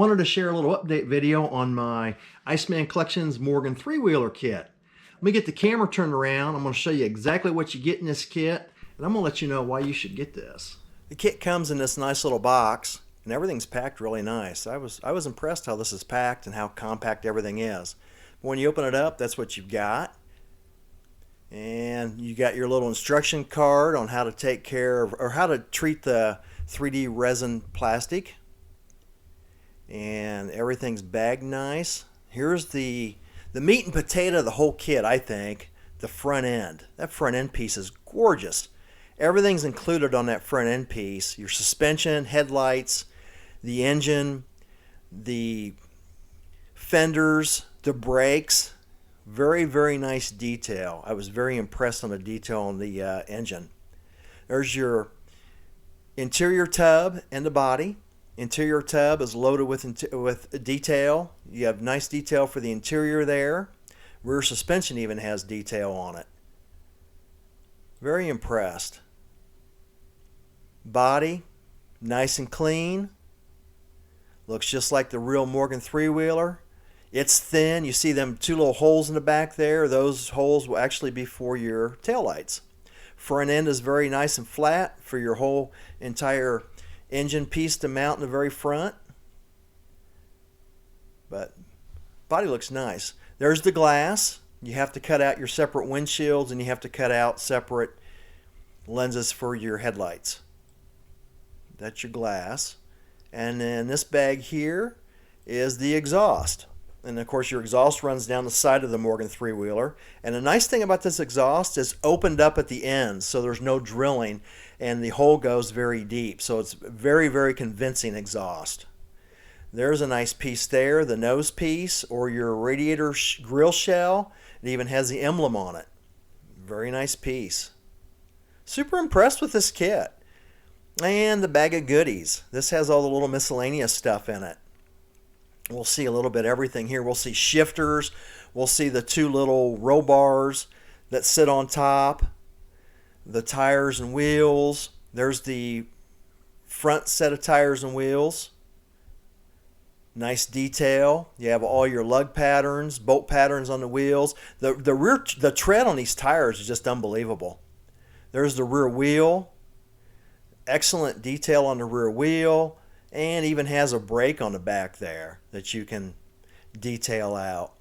Wanted to share a little update video on my Iceman Collections Morgan 3-wheeler kit. Let me get the camera turned around. I'm going to show you exactly what you get in this kit, and I'm going to let you know why you should get this. The kit comes in this nice little box, and everything's packed really nice. I was impressed how this is packed and how compact everything is. But when you open it up, that's what you've got. And you got your little instruction card on how to take care of, or how to treat the 3D resin plastic. And everything's bagged nice. Here's the meat and potato of the whole kit, I think. The front end. That front end piece is gorgeous. Everything's included on that front end piece. Your suspension, headlights, the engine, the fenders, the brakes. Very, very nice detail. I was very impressed on the detail on the engine. There's your interior tub and the body. Interior tub is loaded with detail. You have nice detail for the interior there. Rear suspension even has detail on it. Very impressed. Body, nice and clean. Looks just like the real Morgan 3-wheeler. It's thin. You see them two little holes in the back there. Those holes will actually be for your taillights. Front end is very nice and flat for your whole entire engine piece to mount in the very front. But body looks nice. There's the glass. You have to cut out your separate windshields, and you have to cut out separate lenses for your headlights. That's your glass. And then this bag here is the exhaust. And of course your exhaust runs down the side of the Morgan 3-wheeler. And the nice thing about this exhaust is opened up at the end, so there's no drilling, and the hole goes very deep. So it's very, very convincing exhaust. There's a nice piece there, the nose piece, or your radiator grill shell. It even has the emblem on it. Very nice piece. Super impressed with this kit. And the bag of goodies. This has all the little miscellaneous stuff in it. We'll see a little bit of everything here. We'll see shifters. We'll see the two little roll bars that sit on top. The tires and wheels. There's the front set of tires and wheels. Nice detail. You have all your lug patterns, bolt patterns on the wheels. The tread on these tires is just unbelievable. There's the rear wheel. Excellent detail on the rear wheel. And even has a brake on the back there that you can detail out.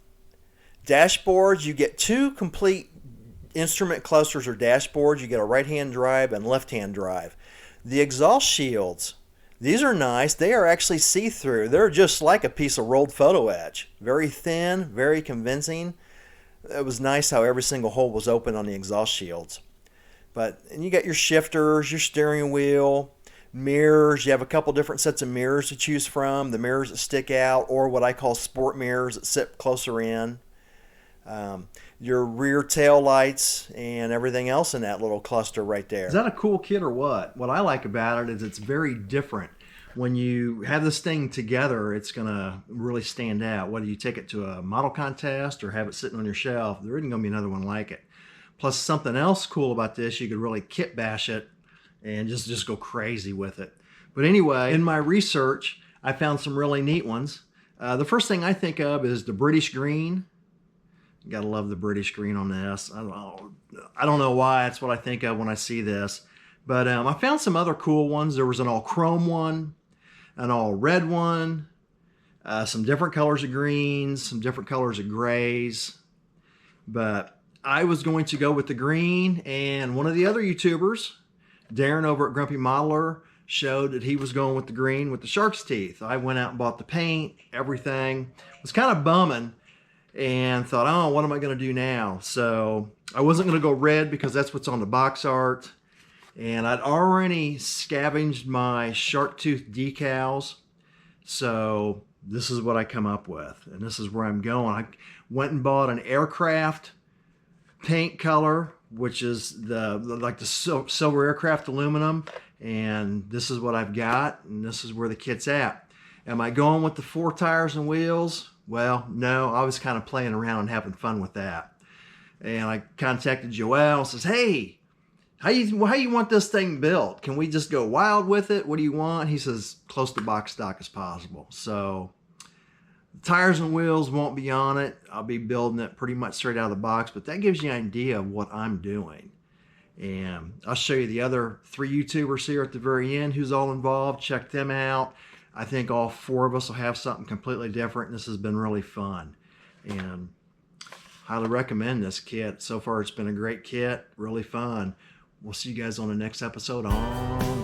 Dashboards, you get two complete instrument clusters or dashboards. You get a right-hand drive and left-hand drive. The exhaust shields, these are nice. They are actually see-through. They're just like a piece of rolled photo etch. Very thin, very convincing. It was nice how every single hole was open on the exhaust shields. And you got your shifters, your steering wheel, mirrors. You have a couple different sets of mirrors to choose from. The mirrors that stick out, or what I call sport mirrors that sit closer in. Your rear tail lights and everything else in that little cluster right there. Is that a cool kit or what? What I like about it is it's very different. When you have this thing together, it's going to really stand out. Whether you take it to a model contest or have it sitting on your shelf, there isn't going to be another one like it. Plus, something else cool about this, you could really kit bash it and just go crazy with it. But anyway, in my research, I found some really neat ones. The first thing I think of is the British green. You gotta love the British green on this. I don't know why, that's what I think of when I see this. But I found some other cool ones. There was an all chrome one, an all red one, some different colors of greens, some different colors of grays. But I was going to go with the green, and one of the other YouTubers, Darren over at Grumpy Modeler, showed that he was going with the green with the shark's teeth. I went out and bought the paint, everything. Was kind of bumming and thought, oh, what am I going to do now? So I wasn't going to go red because that's what's on the box art. And I'd already scavenged my shark tooth decals. So this is what I come up with. And this is where I'm going. I went and bought an aircraft paint color, which is like the silver aircraft aluminum, and this is what I've got, and this is where the kit's at. Am I going with the 4 tires and wheels? Well, no, I was kind of playing around and having fun with that. And I contacted Joelle and says, hey, how you want this thing built? Can we just go wild with it? What do you want? He says, close to box stock as possible. So the tires and wheels won't be on it. I'll be building it pretty much straight out of the box, but that gives you an idea of what I'm doing. And I'll show you the other 3 YouTubers here at the very end who's all involved. Check them out. I think all 4 of us will have something completely different. This has been really fun. And highly recommend this kit. So far, it's been a great kit. Really fun. We'll see you guys on the next episode on